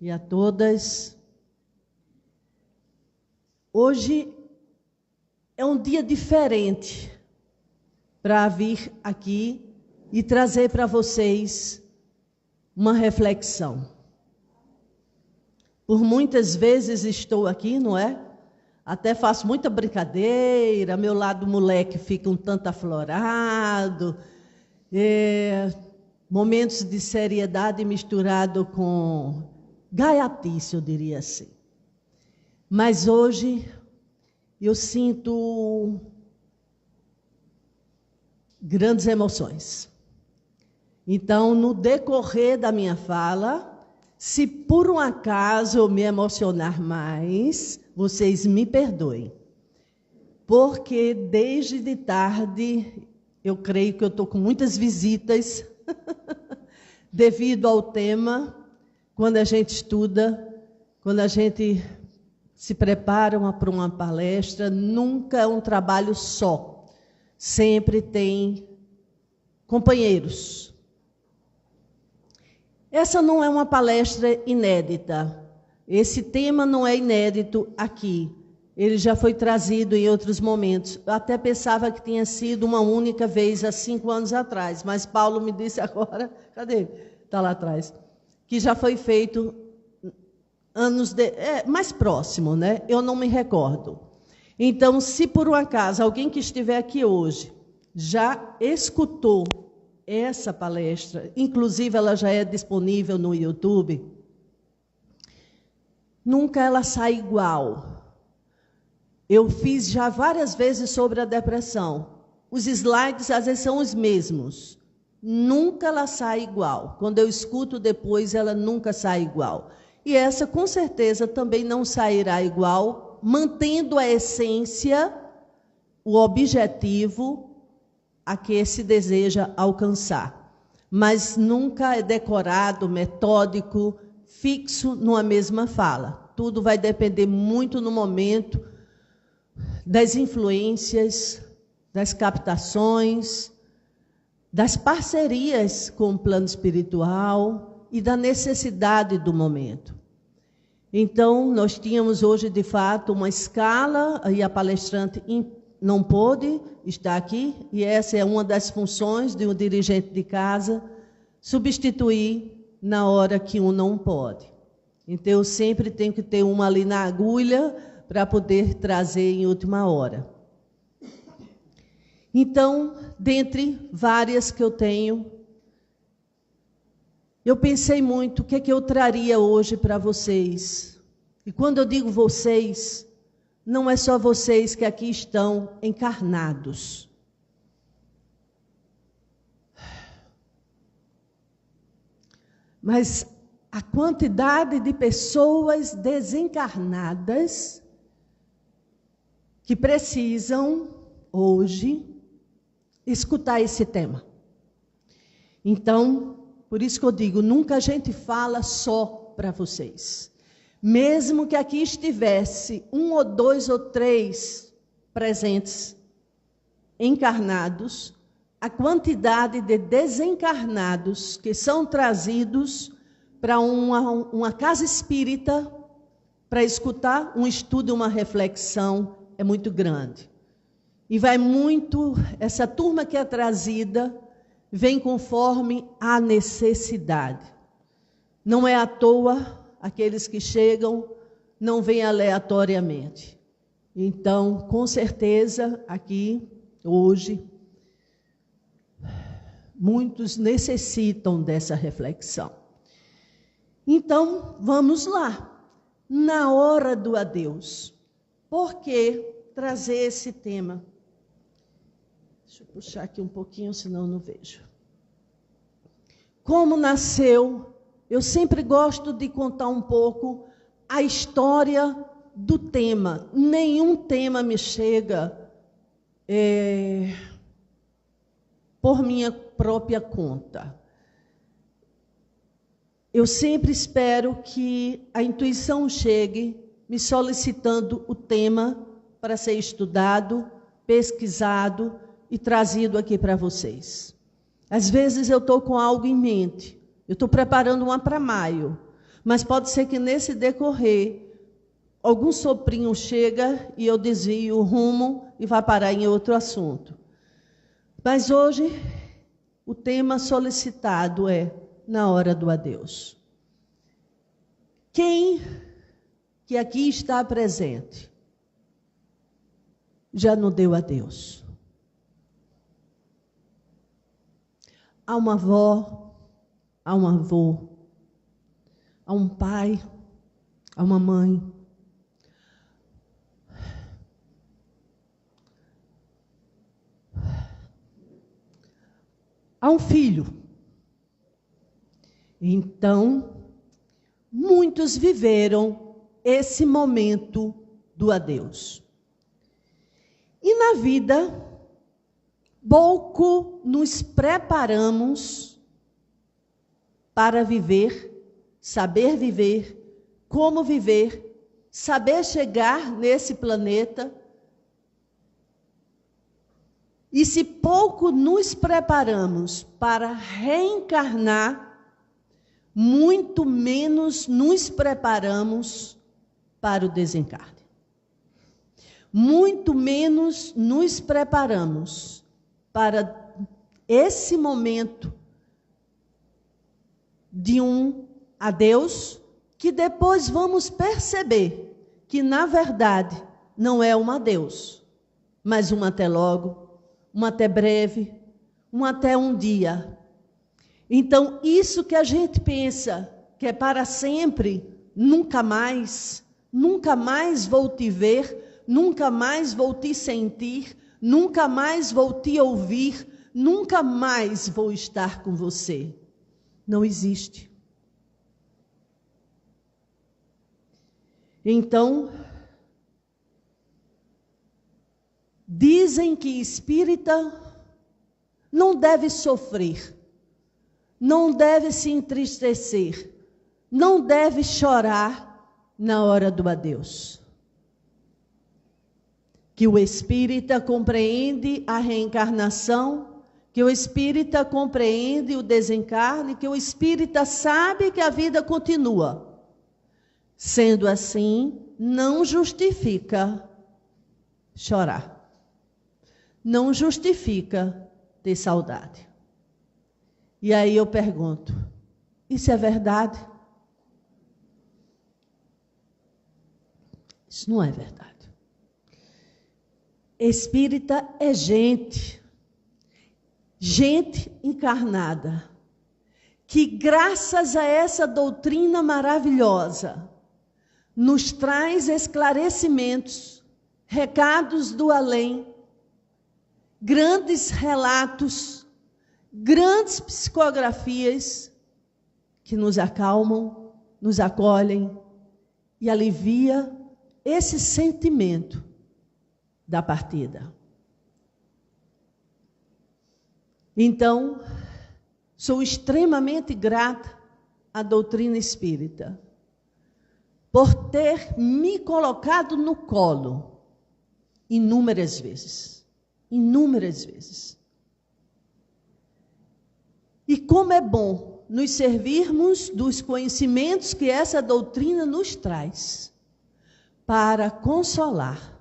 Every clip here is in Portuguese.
e a todas. Hoje é um dia diferente para vir aqui e trazer para vocês uma reflexão. Por muitas vezes estou aqui, não é? Até faço muita brincadeira, meu lado moleque fica um tanto aflorado, momentos de seriedade misturado com gaiatice, eu diria assim. Mas hoje eu sinto grandes emoções. Então, no decorrer da minha fala, se por um acaso eu me emocionar mais, vocês me perdoem. Porque desde de tarde, eu creio que eu estou com muitas visitas, devido ao tema, quando a gente estuda, quando a gente se prepara para uma palestra, nunca é um trabalho só. Sempre tem companheiros. Essa não é uma palestra inédita. Esse tema não é inédito aqui. Ele já foi trazido em outros momentos. Eu até pensava que tinha sido uma única vez há 5 anos atrás, mas Paulo me disse agora, cadê? Está lá atrás, que já foi feito anos mais próximo, né? Eu não me recordo. Então, se por um acaso alguém que estiver aqui hoje já escutou essa palestra, inclusive ela já é disponível no YouTube, nunca ela sai igual. Eu fiz já várias vezes sobre a depressão. Os slides às vezes são os mesmos. Nunca ela sai igual. Quando eu escuto depois, ela nunca sai igual. E essa, com certeza, também não sairá igual, mantendo a essência, o objetivo a que se deseja alcançar. Mas nunca é decorado, metódico, fixo numa mesma fala. Tudo vai depender muito no momento das influências, das captações, das parcerias com o plano espiritual e da necessidade do momento. Então, nós tínhamos hoje, de fato, uma escala, e a palestrante não pôde estar aqui, e essa é uma das funções de um dirigente de casa, substituir na hora que um não pode. Então, eu sempre tenho que ter uma ali na agulha para poder trazer em última hora. Então, dentre várias que eu tenho, eu pensei muito o que é que eu traria hoje para vocês. E quando eu digo vocês, não é só vocês que aqui estão encarnados. Mas a quantidade de pessoas desencarnadas que precisam, hoje, escutar esse tema. Então, por isso que eu digo, nunca a gente fala só para vocês. Mesmo que aqui estivesse 1 ou 2 ou 3 presentes, encarnados, a quantidade de desencarnados que são trazidos para uma casa espírita para escutar um estudo, uma reflexão, é muito grande. E vai muito, essa turma que é trazida, vem conforme a necessidade. Não é à toa, aqueles que chegam não vêm aleatoriamente. Então, com certeza, aqui, hoje, muitos necessitam dessa reflexão. Então, vamos lá. Na hora do adeus. Por que trazer esse tema? Deixa eu puxar aqui um pouquinho, senão eu não vejo. Como nasceu? Eu sempre gosto de contar um pouco a história do tema. Nenhum tema me chega por minha própria conta. Eu sempre espero que a intuição chegue me solicitando o tema para ser estudado, pesquisado e trazido aqui para vocês. Às vezes eu estou com algo em mente. Eu estou preparando uma para maio. Mas pode ser que nesse decorrer, algum soprinho chega e eu desvio o rumo e vai parar em outro assunto. Mas hoje, o tema solicitado é na hora do adeus. Quem que aqui está presente já não deu adeus? Há uma avó, há um avô, há um pai, há uma mãe. Há um filho. Então, muitos viveram esse momento do adeus. E na vida, pouco nos preparamos para viver, saber viver, como viver, saber chegar nesse planeta. E se pouco nos preparamos para reencarnar, muito menos nos preparamos para o desencarne. Muito menos nos preparamos para esse momento de um adeus, que depois vamos perceber que, na verdade, não é um adeus, mas um até logo, um até breve, um até um dia. Então, isso que a gente pensa que é para sempre, nunca mais vou te ver, nunca mais vou te sentir, nunca mais vou te ouvir, nunca mais vou estar com você. Não existe. Então, dizem que espírita não deve sofrer, não deve se entristecer, não deve chorar na hora do adeus. Que o espírita compreende a reencarnação, que o espírita compreende o desencarne, que o espírita sabe que a vida continua. Sendo assim, não justifica chorar. Não justifica ter saudade. E aí eu pergunto, isso é verdade? Isso não é verdade. Espírita é gente encarnada, que graças a essa doutrina maravilhosa, nos traz esclarecimentos, recados do além, grandes relatos, grandes psicografias que nos acalmam, nos acolhem e alivia esse sentimento da partida. Então, sou extremamente grata à doutrina espírita por ter me colocado no colo inúmeras vezes. Inúmeras vezes. E como é bom nos servirmos dos conhecimentos que essa doutrina nos traz para consolar,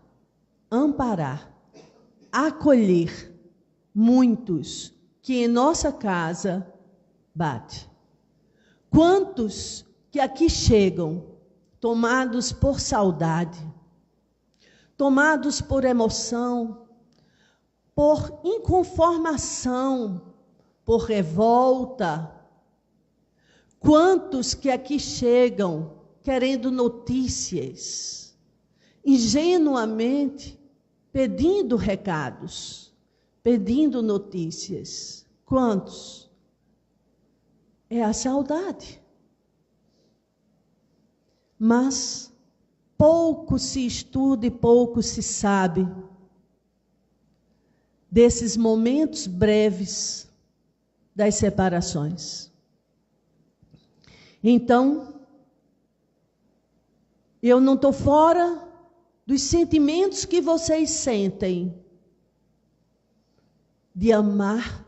amparar, acolher muitos que em nossa casa bate. Quantos que aqui chegam tomados por saudade, tomados por emoção, por inconformação, por revolta. Quantos que aqui chegam querendo notícias, ingenuamente pedindo recados, pedindo notícias. Quantos? É a saudade. Mas pouco se estuda e pouco se sabe desses momentos breves das separações. Então, eu não estou fora dos sentimentos que vocês sentem de amar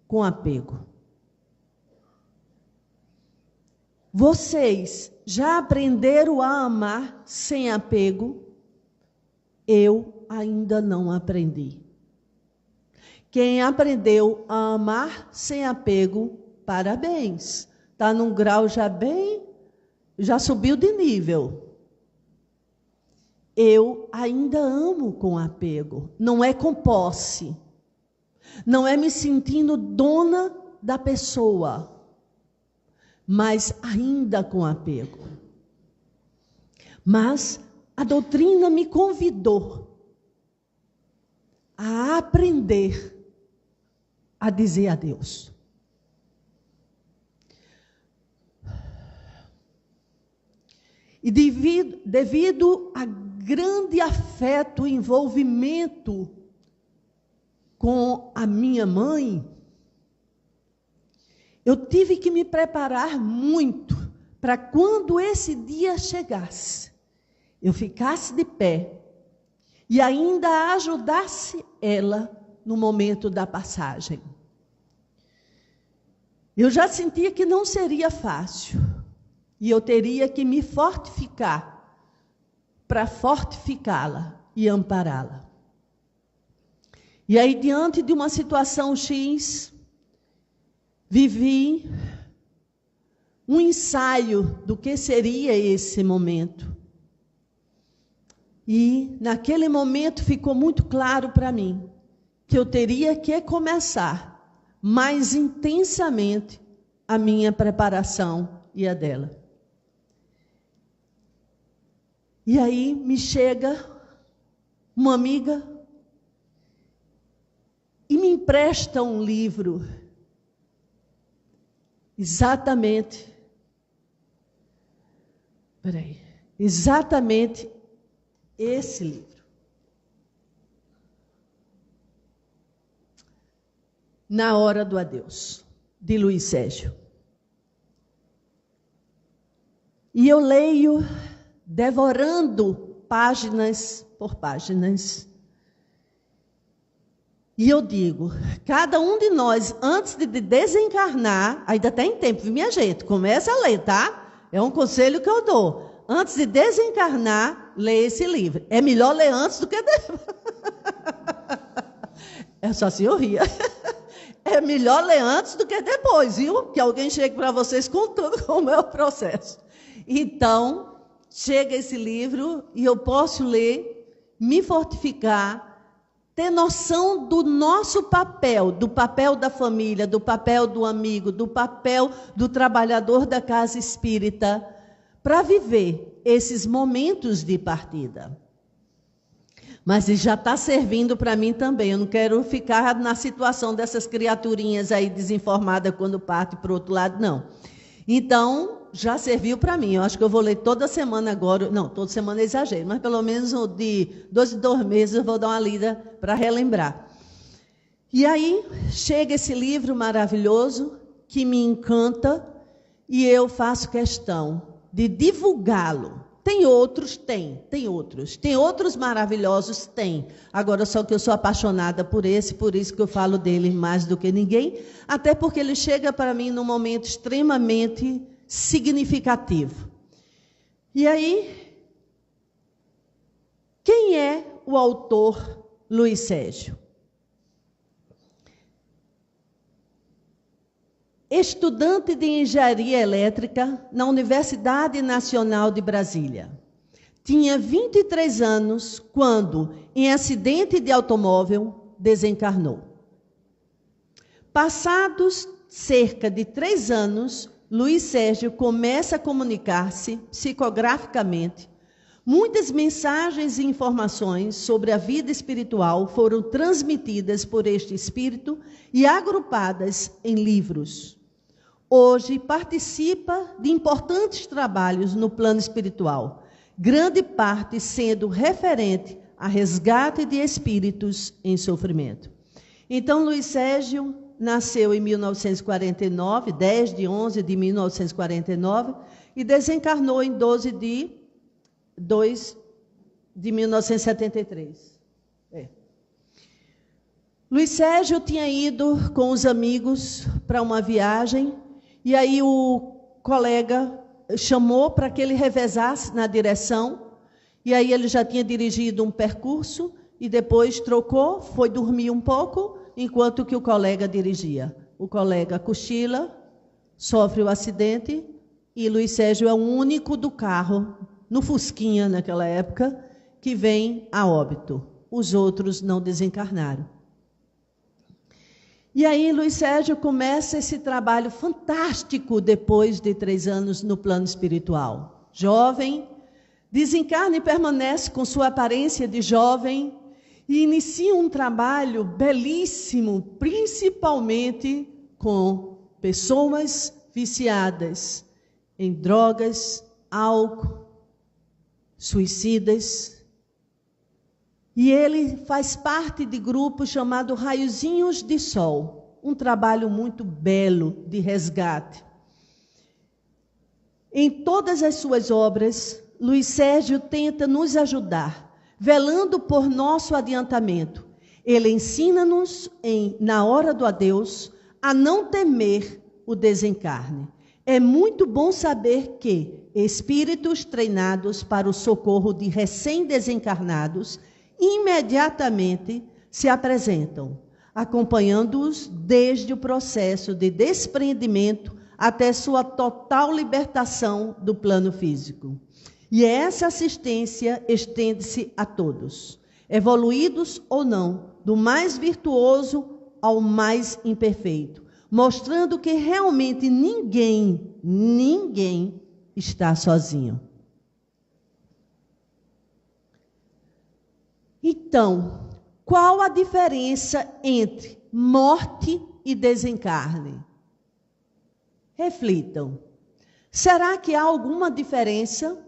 com apego. Vocês já aprenderam a amar sem apego? Eu ainda não aprendi. Quem aprendeu a amar sem apego, parabéns. Está num grau já subiu de nível. Eu ainda amo com apego. Não é com posse. Não é me sentindo dona da pessoa, mas ainda com apego. Mas a doutrina me convidou a aprender a dizer adeus. E devido a grande afeto e envolvimento com a minha mãe, eu tive que me preparar muito para quando esse dia chegasse, eu ficasse de pé e ainda ajudasse ela no momento da passagem. Eu já sentia que não seria fácil e eu teria que me fortificar para fortificá-la e ampará-la. E aí, diante de uma situação X, vivi um ensaio do que seria esse momento. E naquele momento ficou muito claro para mim que eu teria que começar mais intensamente a minha preparação e a dela. E aí me chega uma amiga e me empresta um livro. Exatamente esse livro. Na Hora do Adeus, de Luiz Sérgio. E eu leio, devorando páginas por páginas. E eu digo, cada um de nós, antes de desencarnar, ainda tem tempo, minha gente, começa a ler, tá? É um conselho que eu dou. Antes de desencarnar, lê esse livro. É melhor ler antes do que depois. É só assim eu ria. É melhor ler antes do que depois, viu? Que alguém chegue para vocês contando como é o processo. Então, chega esse livro e eu posso ler, me fortificar, ter noção do nosso papel, do papel da família, do papel do amigo, do papel do trabalhador da casa espírita, para viver esses momentos de partida. Mas já está servindo para mim também. Eu não quero ficar na situação dessas criaturinhas aí desinformadas quando parte para o outro lado, não. Então, já serviu para mim. Eu acho que eu vou ler toda semana agora. Não, toda semana é exagero, mas pelo menos de 2 em 2 meses eu vou dar uma lida para relembrar. E aí, chega esse livro maravilhoso que me encanta e eu faço questão de divulgá-lo. Tem outros? Tem outros. Tem outros maravilhosos? Tem. Agora, só que eu sou apaixonada por isso que eu falo dele mais do que ninguém, até porque ele chega para mim num momento extremamente significativo. E aí, quem é o autor Luiz Sérgio? Estudante de engenharia elétrica na Universidade Nacional de Brasília. Tinha 23 anos quando, em acidente de automóvel, desencarnou. Passados cerca de 3 anos, Luiz Sérgio começa a comunicar-se psicograficamente. Muitas mensagens e informações sobre a vida espiritual foram transmitidas por este espírito e agrupadas em livros. Hoje participa de importantes trabalhos no plano espiritual, grande parte sendo referente a resgate de espíritos em sofrimento. Então, Luiz Sérgio nasceu em 1949, 10 de 11 de 1949, e desencarnou em 12 de 2 de 1973. Luiz Sérgio tinha ido com os amigos para uma viagem, e aí o colega chamou para que ele revezasse na direção, e aí ele já tinha dirigido um percurso, e depois trocou, foi dormir um pouco, enquanto que o colega dirigia. O colega cochila, sofre o acidente, e Luiz Sérgio é o único do carro, no Fusquinha naquela época, que vem a óbito. Os outros não desencarnaram. E aí Luiz Sérgio começa esse trabalho fantástico depois de 3 anos no plano espiritual. Jovem, desencarna e permanece com sua aparência de jovem e inicia um trabalho belíssimo, principalmente com pessoas viciadas em drogas, álcool, suicidas. E ele faz parte de grupo chamado Raiozinhos de Sol, um trabalho muito belo de resgate. Em todas as suas obras, Luiz Sérgio tenta nos ajudar, velando por nosso adiantamento. Ele ensina-nos, na hora do adeus, a não temer o desencarne. É muito bom saber que espíritos treinados para o socorro de recém-desencarnados imediatamente se apresentam, acompanhando-os desde o processo de desprendimento até sua total libertação do plano físico. E essa assistência estende-se a todos, evoluídos ou não, do mais virtuoso ao mais imperfeito, mostrando que realmente ninguém está sozinho. Então, qual a diferença entre morte e desencarne? Reflitam. Será que há alguma diferença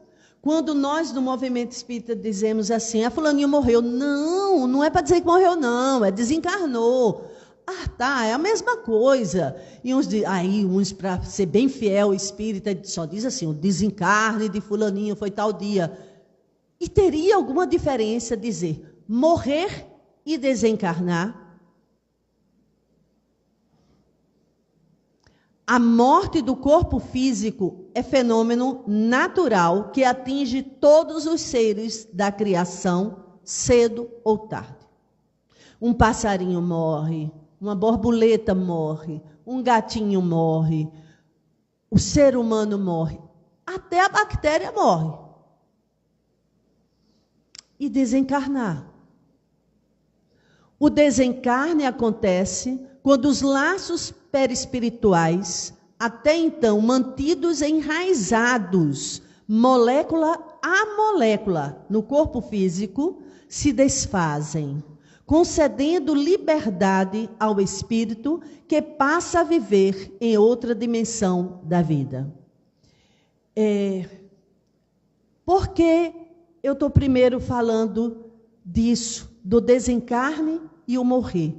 quando nós do movimento espírita dizemos assim, a fulaninha morreu? Não, não é para dizer que morreu não, é desencarnou. Ah, tá, é a mesma coisa. E uns para ser bem fiel espírita, só diz assim, o desencarne de fulaninho foi tal dia. E teria alguma diferença dizer morrer e desencarnar? A morte do corpo físico é fenômeno natural que atinge todos os seres da criação, cedo ou tarde. Um passarinho morre, uma borboleta morre, um gatinho morre, o ser humano morre, até a bactéria morre. E desencarnar. O desencarne acontece quando os laços perispirituais, até então mantidos enraizados, molécula a molécula, no corpo físico, se desfazem, concedendo liberdade ao espírito que passa a viver em outra dimensão da vida. Por que eu estou primeiro falando disso, do desencarne e o morrer?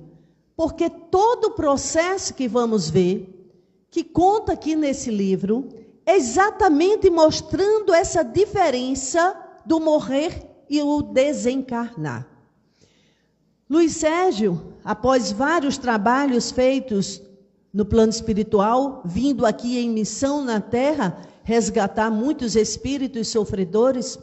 Porque todo o processo que vamos ver, que conta aqui nesse livro, é exatamente mostrando essa diferença do morrer e o desencarnar. Luiz Sérgio, após vários trabalhos feitos no plano espiritual, vindo aqui em missão na Terra, resgatar muitos espíritos sofredores,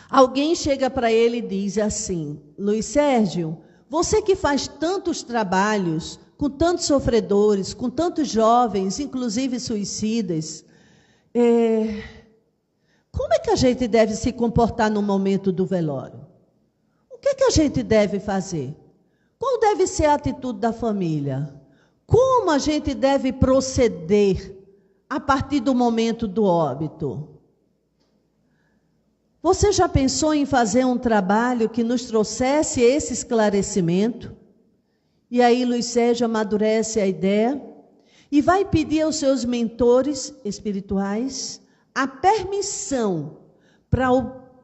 alguém chega para ele e diz assim, Luiz Sérgio, você que faz tantos trabalhos, com tantos sofredores, com tantos jovens, inclusive suicidas, como é que a gente deve se comportar no momento do velório? O que é que a gente deve fazer? Qual deve ser a atitude da família? Como a gente deve proceder a partir do momento do óbito? Você já pensou em fazer um trabalho que nos trouxesse esse esclarecimento? E aí Luiz Sérgio amadurece a ideia e vai pedir aos seus mentores espirituais a permissão para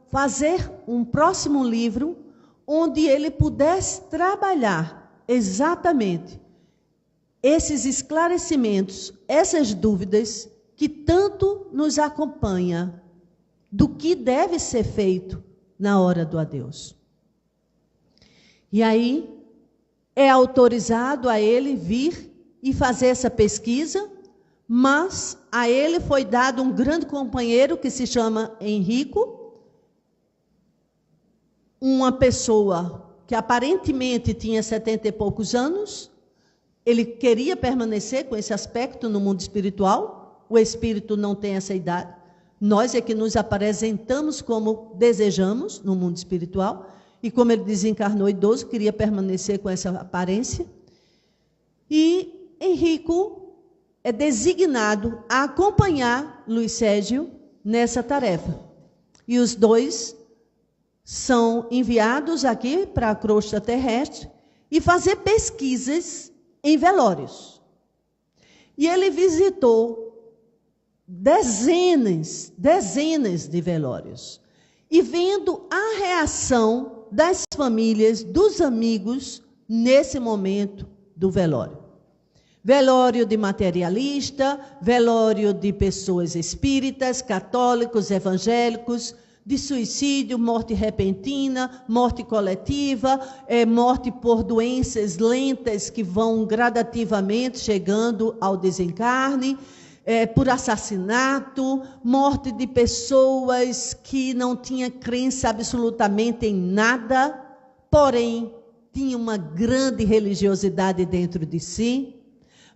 fazer um próximo livro onde ele pudesse trabalhar exatamente esses esclarecimentos, essas dúvidas que tanto nos acompanham do que deve ser feito na hora do adeus. E aí é autorizado a ele vir e fazer essa pesquisa, mas a ele foi dado um grande companheiro que se chama Henrico, uma pessoa que aparentemente tinha 70 e poucos anos. Ele queria permanecer com esse aspecto no mundo espiritual. O espírito não tem essa idade. Nós é que nos apresentamos como desejamos no mundo espiritual. E como ele desencarnou idoso, queria permanecer com essa aparência. E Henrico é designado a acompanhar Luiz Sérgio nessa tarefa. E os dois são enviados aqui para a crosta terrestre e fazer pesquisas em velórios. E ele visitou dezenas de velórios. E vendo a reação das famílias, dos amigos, nesse momento do velório. Velório de materialista, velório de pessoas espíritas, católicos, evangélicos, de suicídio, morte repentina, morte coletiva, morte por doenças lentas que vão gradativamente chegando ao desencarne, por assassinato, morte de pessoas que não tinham crença absolutamente em nada, porém tinham uma grande religiosidade dentro de si,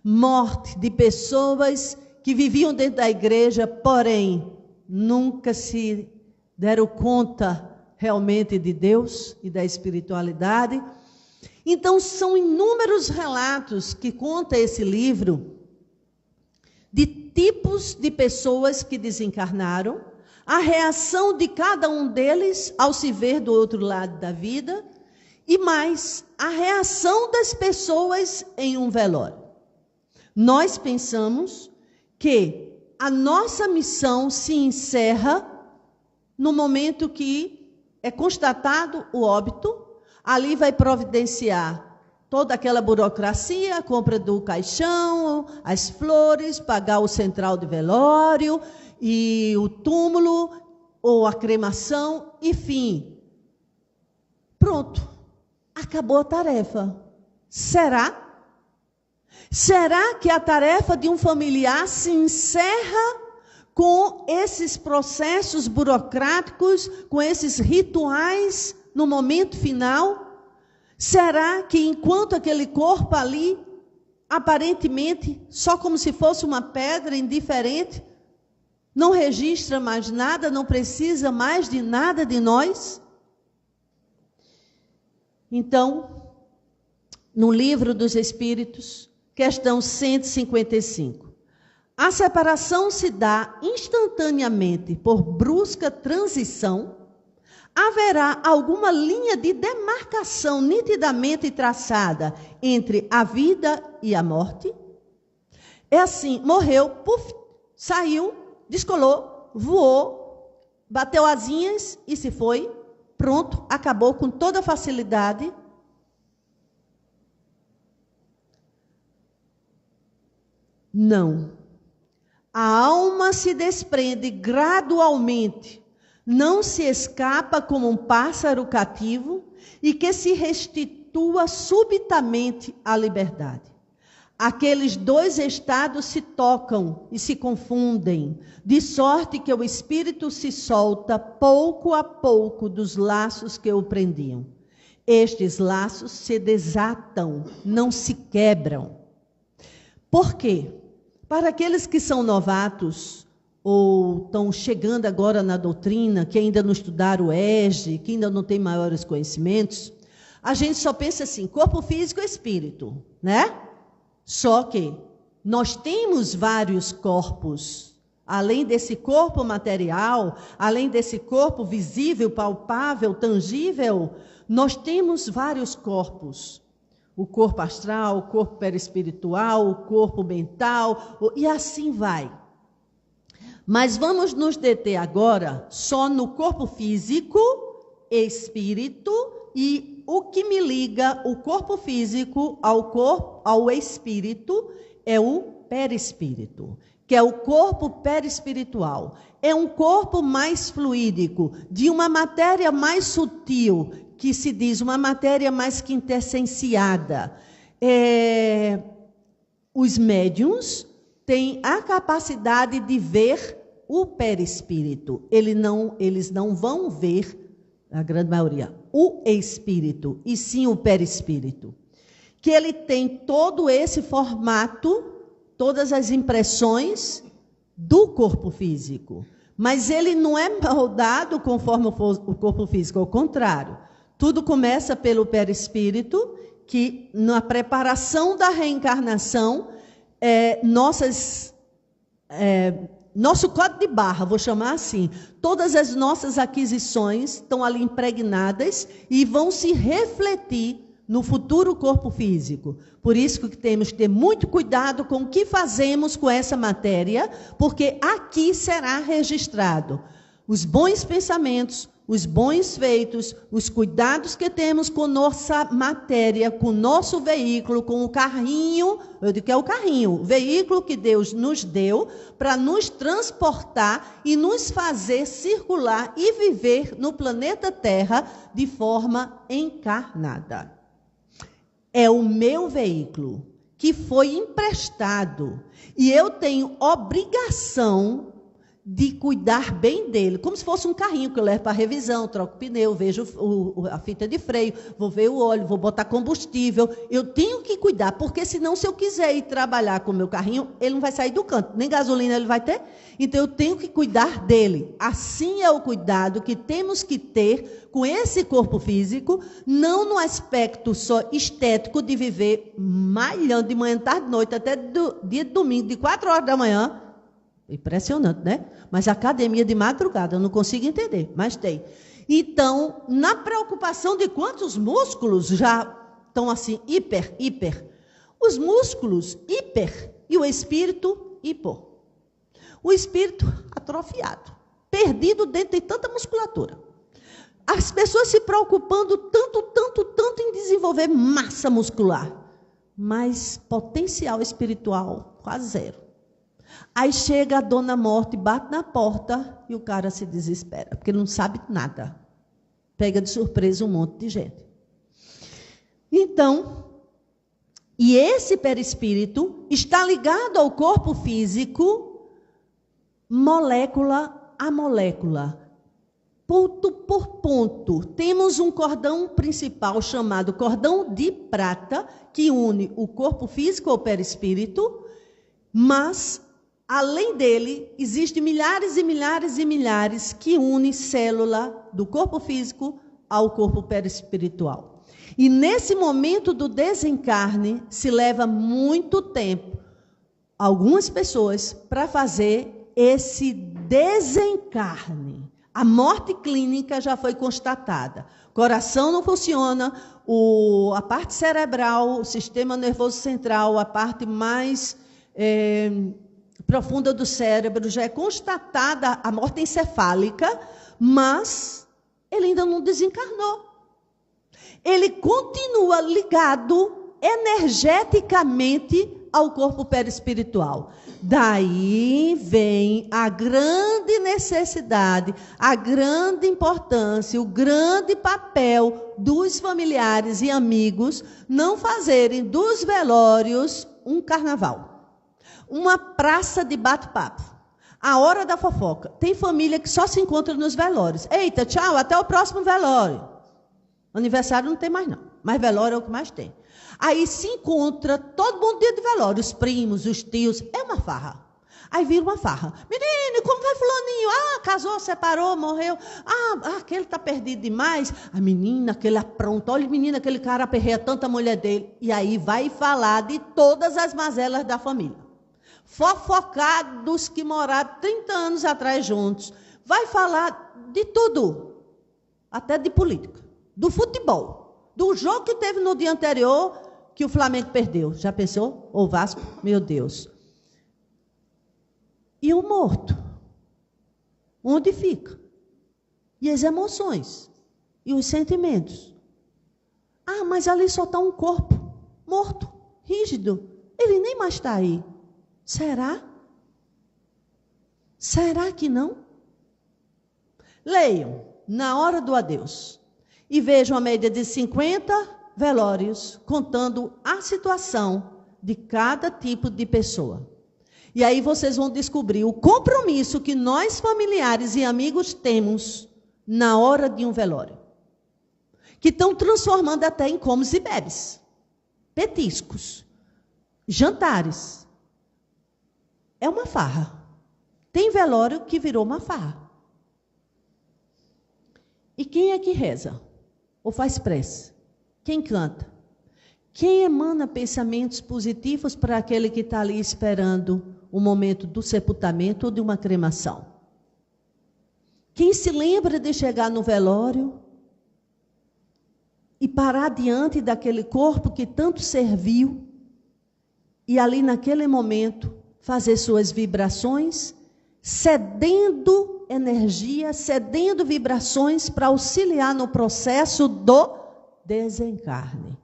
morte de pessoas que viviam dentro da igreja, porém nunca se deram conta realmente de Deus e da espiritualidade. Então, são inúmeros relatos que conta esse livro de tipos de pessoas que desencarnaram, a reação de cada um deles ao se ver do outro lado da vida, e mais, a reação das pessoas em um velório. Nós pensamos que a nossa missão se encerra no momento que é constatado o óbito. Ali vai providenciar toda aquela burocracia, a compra do caixão, as flores, pagar o central de velório e o túmulo ou a cremação, enfim. Pronto, acabou a tarefa. Será? Será que a tarefa de um familiar se encerra com esses processos burocráticos, com esses rituais no momento final? Será que enquanto aquele corpo ali, aparentemente, só como se fosse uma pedra indiferente, não registra mais nada, não precisa mais de nada de nós? Então, no Livro dos Espíritos, questão 155. A separação se dá instantaneamente por brusca transição? Haverá alguma linha de demarcação nitidamente traçada entre a vida e a morte? É assim, morreu, puf, saiu, descolou, voou, bateu asinhas e se foi. Pronto, acabou com toda facilidade. Não. A alma se desprende gradualmente, não se escapa como um pássaro cativo e que se restitua subitamente à liberdade. Aqueles dois estados se tocam e se confundem, de sorte que o espírito se solta pouco a pouco dos laços que o prendiam. Estes laços se desatam, não se quebram. Por quê? Para aqueles que são novatos, ou estão chegando agora na doutrina, que ainda não estudaram o ESG, que ainda não tem maiores conhecimentos, a gente só pensa assim, corpo físico e espírito, né? Só que nós temos vários corpos, além desse corpo material, além desse corpo visível, palpável, tangível, nós temos vários corpos. O corpo astral, o corpo perispiritual, o corpo mental, e assim vai. Mas vamos nos deter agora só no corpo físico, espírito, e o que me liga o corpo físico ao espírito é o perispírito, que é o corpo perispiritual. É um corpo mais fluídico, de uma matéria mais sutil, que se diz uma matéria mais quintessenciada. Os médiuns têm a capacidade de ver o perispírito. Eles não vão ver, a grande maioria, o espírito, e sim o perispírito. Que ele tem todo esse formato, todas as impressões do corpo físico. Mas ele não é moldado conforme o corpo físico, ao contrário. Tudo começa pelo perispírito, que na preparação da reencarnação, nosso código de barra, vou chamar assim, todas as nossas aquisições estão ali impregnadas e vão se refletir no futuro corpo físico. Por isso que temos que ter muito cuidado com o que fazemos com essa matéria, porque aqui será registrado os bons pensamentos, os bons feitos, os cuidados que temos com nossa matéria, com o nosso veículo, com o carrinho, eu digo que é o carrinho, o veículo que Deus nos deu para nos transportar e nos fazer circular e viver no planeta Terra de forma encarnada. É o meu veículo que foi emprestado e eu tenho obrigação de cuidar bem dele, como se fosse um carrinho que eu levo para revisão, troco o pneu, vejo a fita de freio, vou ver o óleo, vou botar combustível. Eu tenho que cuidar, porque senão, se eu quiser ir trabalhar com o meu carrinho, ele não vai sair do canto, nem gasolina ele vai ter. Então, eu tenho que cuidar dele. Assim é o cuidado que temos que ter com esse corpo físico, não no aspecto só estético de viver malhando de manhã, tarde, noite, até dia de domingo, de 4 horas da manhã. Impressionante, né? Mas academia de madrugada, eu não consigo entender, mas tem. Então, na preocupação de quantos músculos já estão assim, hiper. Os músculos, hiper, e o espírito, hipo. O espírito atrofiado, perdido dentro de tanta musculatura. As pessoas se preocupando tanto em desenvolver massa muscular, mas potencial espiritual quase zero. Aí chega a dona morte, bate na porta e o cara se desespera, porque ele não sabe nada. Pega de surpresa um monte de gente. Então, e esse perispírito está ligado ao corpo físico, molécula a molécula, ponto por ponto. Temos um cordão principal chamado cordão de prata, que une o corpo físico ao perispírito, mas além dele, existem milhares e milhares e milhares que unem célula do corpo físico ao corpo perispiritual. E nesse momento do desencarne, se leva muito tempo, algumas pessoas, para fazer esse desencarne. A morte clínica já foi constatada. O coração não funciona, a parte cerebral, o sistema nervoso central, a parte mais profunda do cérebro, já é constatada a morte encefálica, mas ele ainda não desencarnou. Ele continua ligado energeticamente ao corpo perispiritual. Daí vem a grande necessidade, a grande importância, o grande papel dos familiares e amigos não fazerem dos velórios um carnaval. Uma praça de bate-papo. A hora da fofoca. Tem família que só se encontra nos velórios. Eita, tchau, até o próximo velório. Aniversário não tem mais não, mas velório é o que mais tem. Aí se encontra todo mundo dia de velório, os primos, os tios, é uma farra. Aí vira uma farra. Menino, como vai fulaninho? Ah, casou, separou, morreu. Ah, aquele está perdido demais. A menina, aquele apronto. Olha, menina, aquele cara aperreia tanta mulher dele. E aí vai falar de todas as mazelas da família. Fofocar dos que moraram 30 anos atrás juntos. Vai falar de tudo, até de política, do futebol, do jogo que teve no dia anterior, que o Flamengo perdeu. Já pensou? O Vasco? Meu Deus. E o morto? Onde fica? E as emoções? E os sentimentos? Ah, mas ali só está um corpo morto, rígido. Ele nem mais está aí. Será? Será que não? Leiam Na Hora do Adeus e vejam a média de 50 velórios contando a situação de cada tipo de pessoa. E aí vocês vão descobrir o compromisso que nós, familiares e amigos, temos na hora de um velório. Que estão transformando até em comes e bebes. Petiscos. Jantares. É uma farra. Tem velório que virou uma farra. E quem é que reza? Ou faz prece? Quem canta? Quem emana pensamentos positivos para aquele que está ali esperando o momento do sepultamento ou de uma cremação? Quem se lembra de chegar no velório e parar diante daquele corpo que tanto serviu e ali naquele momento fazer suas vibrações, cedendo energia, cedendo vibrações para auxiliar no processo do desencarne.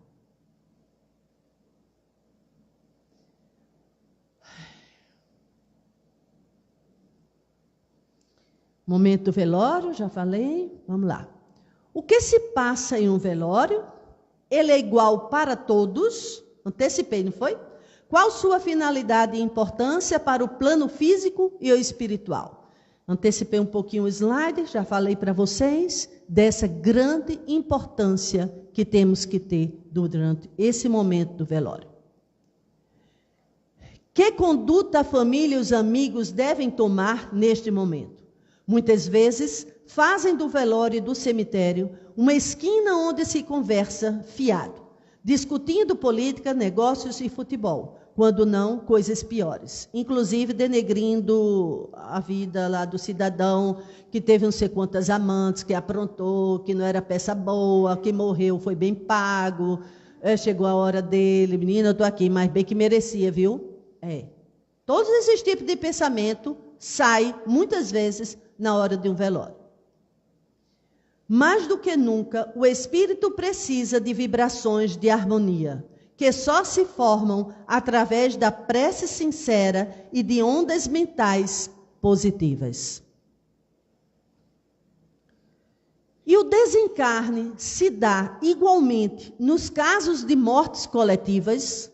Momento do velório, já falei, vamos lá. O que se passa em um velório? Ele é igual para todos, antecipei, não foi? Qual sua finalidade e importância para o plano físico e o espiritual? Antecipei um pouquinho o slide, já falei para vocês dessa grande importância que temos que ter durante esse momento do velório. Que conduta a família e os amigos devem tomar neste momento? Muitas vezes fazem do velório e do cemitério uma esquina onde se conversa fiado, discutindo política, negócios e futebol, quando não coisas piores, inclusive denegrindo a vida lá do cidadão que teve não sei quantas amantes, que aprontou, que não era peça boa, que morreu, foi bem pago, chegou a hora dele, menina, eu estou aqui, mas bem que merecia, viu? Todos esses tipos de pensamento saem muitas vezes na hora de um velório. Mais do que nunca, o espírito precisa de vibrações de harmonia, que só se formam através da prece sincera e de ondas mentais positivas. E o desencarne se dá igualmente nos casos de mortes coletivas.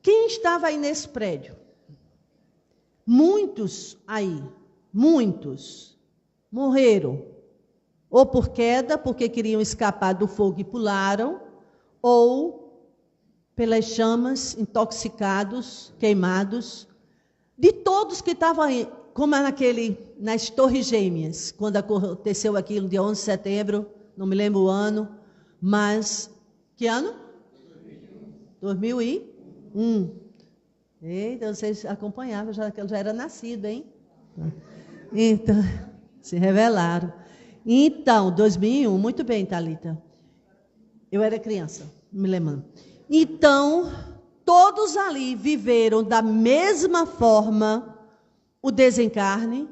Quem estava aí nesse prédio? Muitos aí, muitos, morreram. Ou por queda, porque queriam escapar do fogo e pularam, ou pelas chamas, intoxicados, queimados. De todos que estavam aí, como nas Torres Gêmeas, quando aconteceu aquilo dia 11 de setembro, não me lembro o ano, mas, que ano? 2001. Eita, vocês acompanhavam, eu já era nascido, hein? Então, se revelaram. Então, 2001, muito bem, Thalita. Eu era criança, me lembrando. Então, todos ali viveram da mesma forma o desencarne.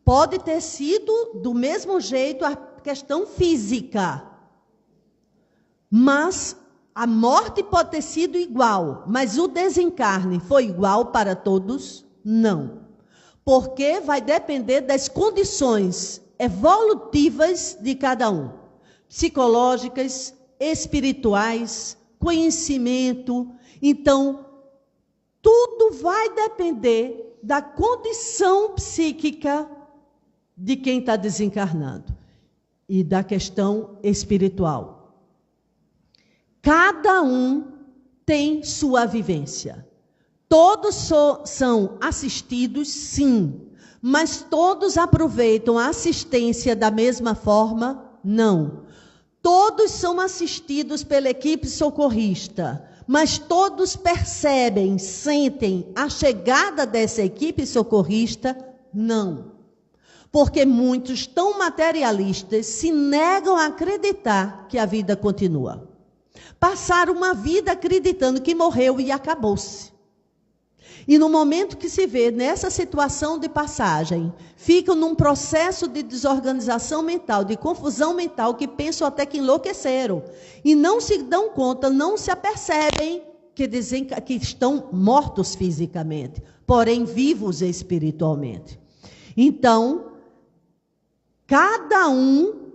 Pode ter sido do mesmo jeito a questão física, mas a morte pode ter sido igual, mas o desencarne foi igual para todos? Não. Porque vai depender das condições evolutivas de cada um. Psicológicas, espirituais, conhecimento. Então, tudo vai depender da condição psíquica de quem está desencarnando e da questão espiritual. Cada um tem sua vivência. Todos são assistidos, sim, mas todos aproveitam a assistência da mesma forma? Não. Todos são assistidos pela equipe socorrista, mas todos percebem, sentem a chegada dessa equipe socorrista? Não. Porque muitos tão materialistas se negam a acreditar que a vida continua. Passaram uma vida acreditando que morreu e acabou-se. E no momento que se vê nessa situação de passagem, ficam num processo de desorganização mental, de confusão mental, que pensam até que enlouqueceram. E não se dão conta, não se apercebem que estão mortos fisicamente, porém vivos espiritualmente. Então, cada um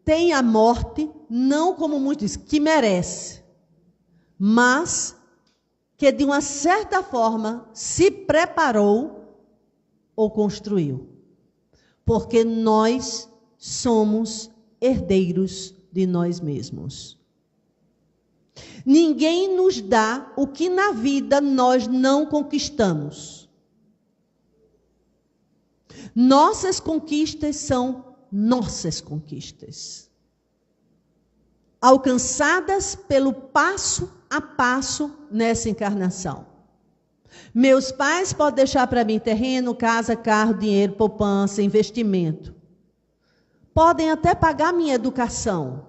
tem a morte, não como muitos dizem, que merece, mas que de uma certa forma se preparou ou construiu. Porque nós somos herdeiros de nós mesmos. Ninguém nos dá o que na vida nós não conquistamos. Nossas conquistas são nossas conquistas, alcançadas pelo passo a passo nessa encarnação. Meus pais podem deixar para mim terreno, casa, carro, dinheiro, poupança, investimento. Podem até pagar minha educação.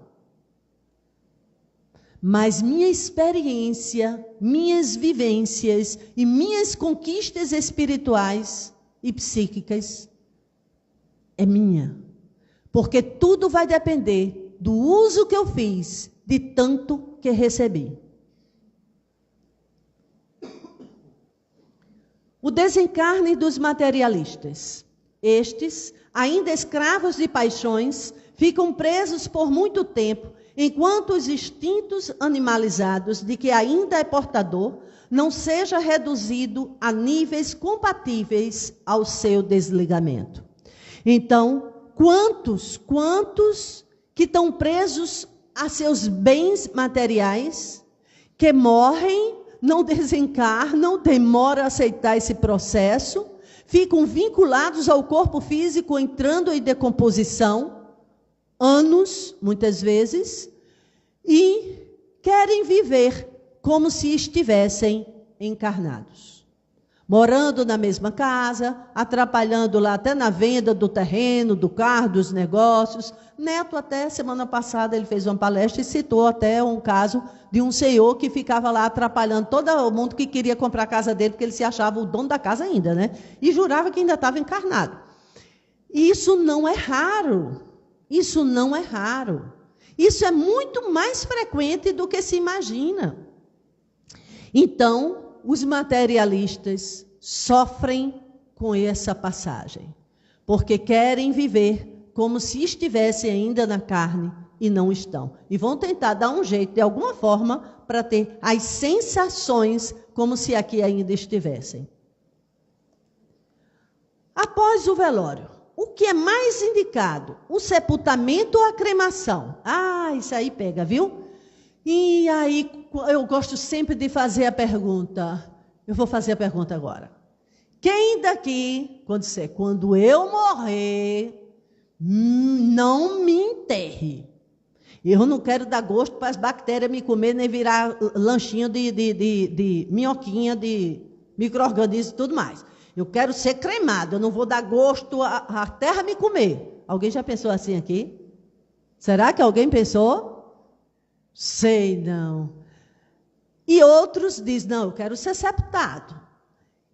Mas minha experiência, minhas vivências e minhas conquistas espirituais e psíquicas é minha. Porque tudo vai depender do uso que eu fiz, de tanto que recebi. O desencarne dos materialistas. Estes, ainda escravos de paixões, ficam presos por muito tempo, enquanto os instintos animalizados de que ainda é portador não seja reduzido a níveis compatíveis ao seu desligamento. Então, quantos que estão presos a seus bens materiais, que morrem, não desencarnam, demoram a aceitar esse processo, ficam vinculados ao corpo físico, entrando em decomposição, anos, muitas vezes, e querem viver como se estivessem encarnados. Morando na mesma casa, atrapalhando lá até na venda do terreno, do carro, dos negócios. Neto, até semana passada, ele fez uma palestra e citou até um caso de um senhor que ficava lá atrapalhando todo mundo que queria comprar a casa dele, porque ele se achava o dono da casa ainda, né? E jurava que ainda estava encarnado. Isso não é raro. Isso não é raro. Isso é muito mais frequente do que se imagina. Então, os materialistas sofrem com essa passagem, porque querem viver como se estivessem ainda na carne e não estão. E vão tentar dar um jeito, de alguma forma, para ter as sensações como se aqui ainda estivessem. Após o velório, o que é mais indicado? O sepultamento ou a cremação? Ah, isso aí pega, viu? E aí, eu gosto sempre de fazer a pergunta. Eu vou fazer a pergunta agora. Quem daqui, quando eu morrer, não me enterre. Eu não quero dar gosto para as bactérias me comer, nem virar lanchinho de minhoquinha, de micro-organismos e tudo mais. Eu quero ser cremado, eu não vou dar gosto à terra me comer. Alguém já pensou assim aqui? Será que alguém pensou? Sei não. E outros dizem, não, eu quero ser sepultado.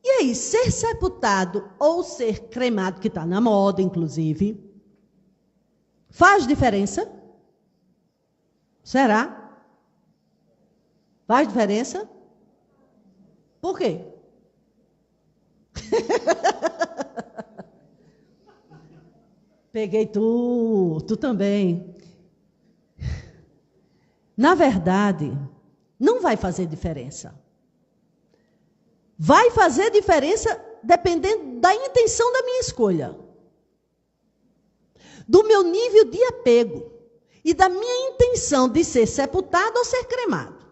E aí, ser sepultado ou ser cremado, que está na moda, inclusive, faz diferença? Será? Faz diferença? Por quê? Peguei tu também. Na verdade, não vai fazer diferença. Vai fazer diferença dependendo da intenção da minha escolha, do meu nível de apego e da minha intenção de ser sepultado ou ser cremado.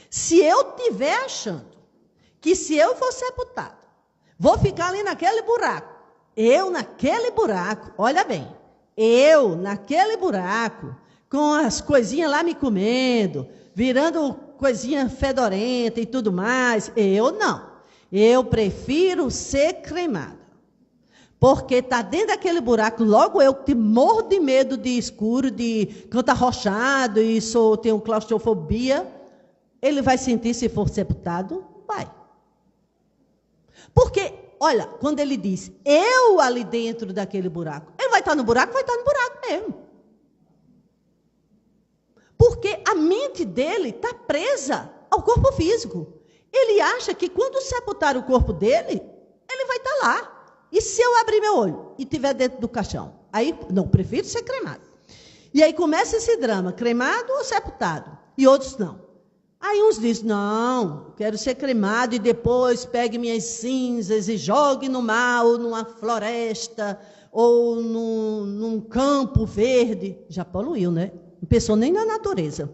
Se eu estiver achando que se eu for sepultado, vou ficar ali naquele buraco, olha bem, eu naquele buraco, com as coisinhas lá me comendo, virando coisinha fedorenta e tudo mais, eu não. Eu prefiro ser cremada. Porque está dentro daquele buraco, logo eu que morro de medo de escuro, de canto arrochado e tenho claustrofobia, ele vai sentir se for sepultado? Vai. Porque, olha, quando ele diz, eu ali dentro daquele buraco, ele vai estar no buraco? Vai estar no buraco mesmo. Porque a mente dele está presa ao corpo físico. Ele acha que quando sepultar o corpo dele, ele vai estar lá. E se eu abrir meu olho e estiver dentro do caixão? Aí, não, prefiro ser cremado. E aí começa esse drama, cremado ou sepultado? E outros não. Aí uns dizem, não, quero ser cremado e depois pegue minhas cinzas e jogue no mar, ou numa floresta, ou num campo verde. Já poluiu, né? Não pensou nem na natureza.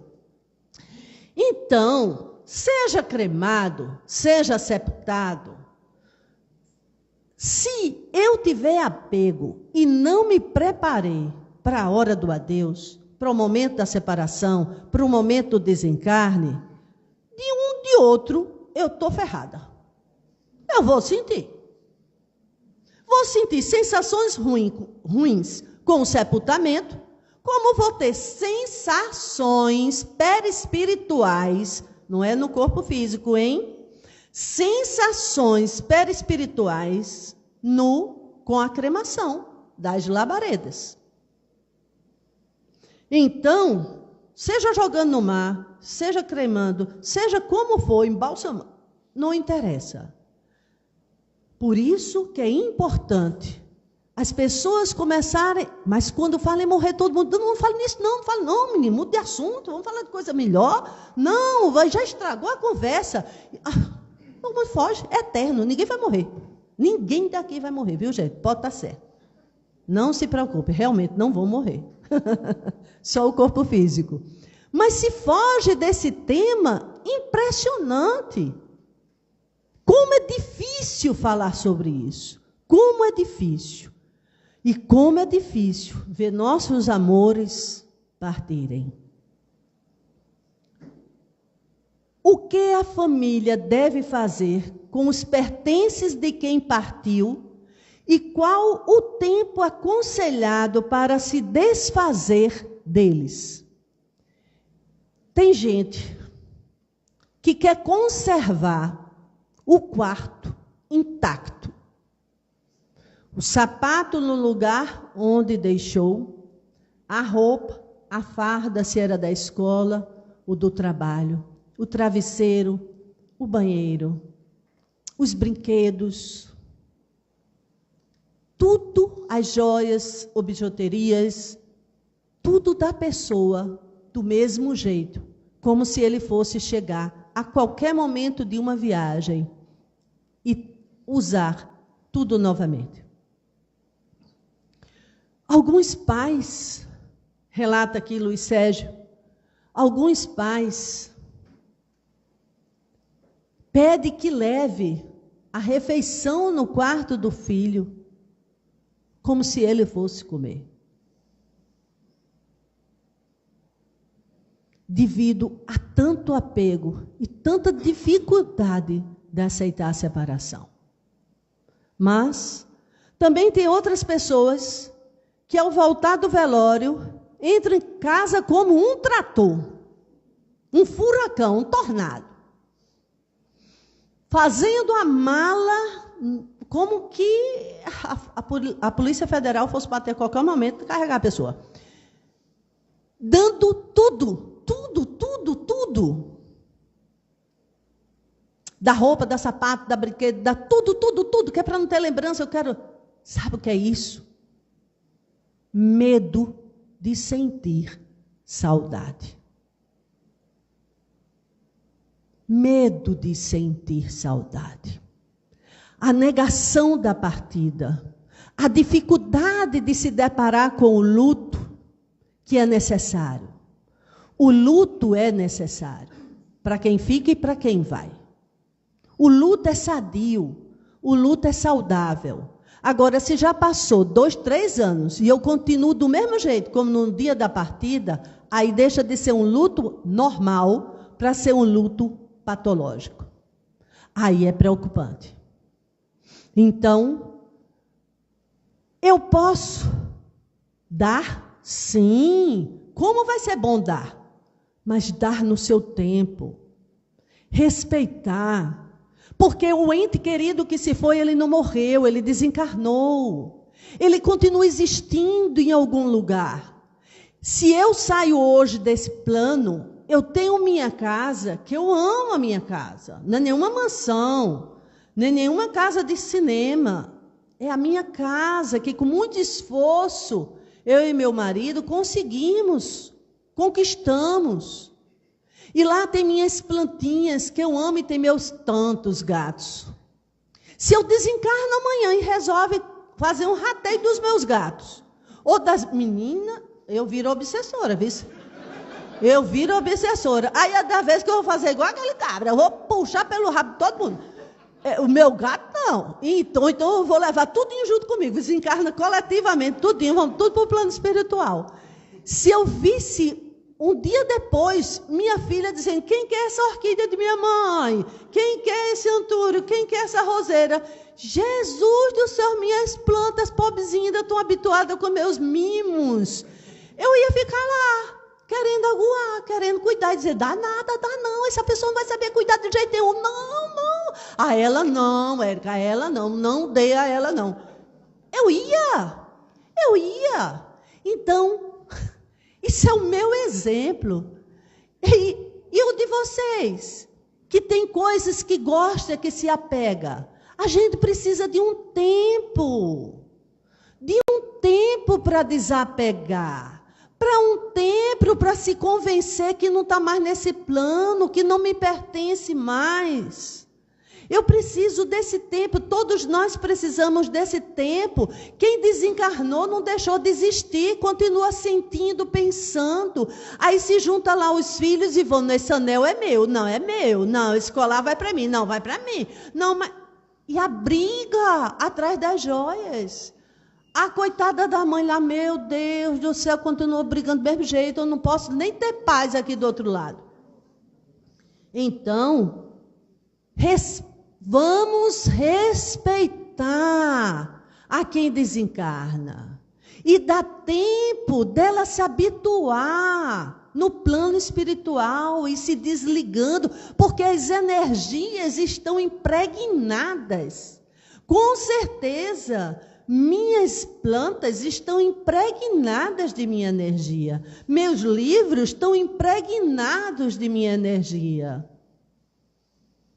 Então, seja cremado, seja sepultado. Se eu tiver apego e não me preparei para a hora do adeus, para o momento da separação, para o momento do desencarne, de um de outro, eu estou ferrada. Eu vou sentir. Vou sentir sensações ruins com o sepultamento, como vou ter sensações perispirituais, não é no corpo físico, hein? Sensações perispirituais com a cremação das labaredas. Então, seja jogando no mar, seja cremando, seja como for, embalsamando, não interessa. Por isso que é importante as pessoas começarem, mas quando falam em morrer todo mundo, não fale nisso não fale não, menino, mude de assunto, vamos falar de coisa melhor. Não, já estragou a conversa. Todo mundo foge, é eterno, ninguém vai morrer. Ninguém daqui vai morrer, viu, gente? Pode estar certo. Não se preocupe, realmente não vão morrer. Só o corpo físico. Mas se foge desse tema, impressionante. Como é difícil falar sobre isso. Como é difícil. E como é difícil ver nossos amores partirem. O que a família deve fazer com os pertences de quem partiu e qual o tempo aconselhado para se desfazer deles? Tem gente que quer conservar o quarto intacto. O sapato no lugar onde deixou, a roupa, a farda, se era da escola, o do trabalho, o travesseiro, o banheiro, os brinquedos, tudo, as joias, bijuterias, tudo da pessoa do mesmo jeito, como se ele fosse chegar a qualquer momento de uma viagem e usar tudo novamente. Alguns pais, relata aqui Luiz Sérgio, alguns pais pedem que leve a refeição no quarto do filho, como se ele fosse comer. Devido a tanto apego e tanta dificuldade de aceitar a separação. Mas também tem outras pessoas que, ao voltar do velório, entram em casa como um trator, um furacão, um tornado, fazendo a mala como que a Polícia Federal fosse bater a qualquer momento e carregar a pessoa. Dando tudo. Da roupa, da sapato, da brinquedo, da tudo, que é para não ter lembrança. Eu quero... Sabe o que é isso? Medo de sentir saudade. Medo de sentir saudade. A negação da partida. A dificuldade de se deparar com o luto que é necessário. O luto é necessário para quem fica e para quem vai. O luto é sadio, o luto é saudável. Agora, se já passou 2, 3 anos e eu continuo do mesmo jeito, como no dia da partida, aí deixa de ser um luto normal para ser um luto patológico. Aí é preocupante. Então, eu posso dar? Sim. Como vai ser bom dar? Mas dar no seu tempo. Respeitar. Porque o ente querido que se foi, ele não morreu, ele desencarnou. Ele continua existindo em algum lugar. Se eu saio hoje desse plano, eu tenho minha casa, que eu amo a minha casa. Não é nenhuma mansão, não é nenhuma casa de cinema. É a minha casa que, com muito esforço, eu e meu marido conseguimos, conquistamos. E lá tem minhas plantinhas, que eu amo, e tem meus tantos gatos. Se eu desencarno amanhã e resolve fazer um rateio dos meus gatos, ou das meninas, eu viro obsessora, viu? Eu viro obsessora. Aí é da vez que eu vou fazer igual aquele cabra, eu vou puxar pelo rabo de todo mundo. O meu gato não. Então eu vou levar tudinho junto comigo, desencarna coletivamente, tudinho, vamos tudo para o plano espiritual. Se eu visse um dia depois, minha filha dizendo, quem quer essa orquídea de minha mãe? Quem quer esse antúrio? Quem quer essa roseira? Jesus do céu, minhas plantas pobrezinhas ainda estão habituadas com meus mimos. Eu ia ficar lá, querendo aguar, querendo cuidar, e dizer, dá nada, dá não, essa pessoa não vai saber cuidar de jeito nenhum. Não, não. A ela não, Érica, a ela não, não dê a ela não. Eu ia. Então, isso é o meu exemplo. E o de vocês, que tem coisas que gosta, que se apega. A gente precisa de um tempo para desapegar, para um tempo para se convencer que não está mais nesse plano, que não me pertence mais. Eu preciso desse tempo, todos nós precisamos desse tempo. Quem desencarnou não deixou de existir, continua sentindo, pensando. Aí se junta lá os filhos e vão, esse anel é meu, não é meu, não, esse colar vai para mim, não, vai para mim. Não, mas... E a briga atrás das joias. A coitada da mãe lá, meu Deus do céu, continua brigando do mesmo jeito, eu não posso nem ter paz aqui do outro lado. Então, vamos respeitar a quem desencarna. E dá tempo dela se habituar no plano espiritual e se desligando, porque as energias estão impregnadas. Com certeza, minhas plantas estão impregnadas de minha energia. Meus livros estão impregnados de minha energia.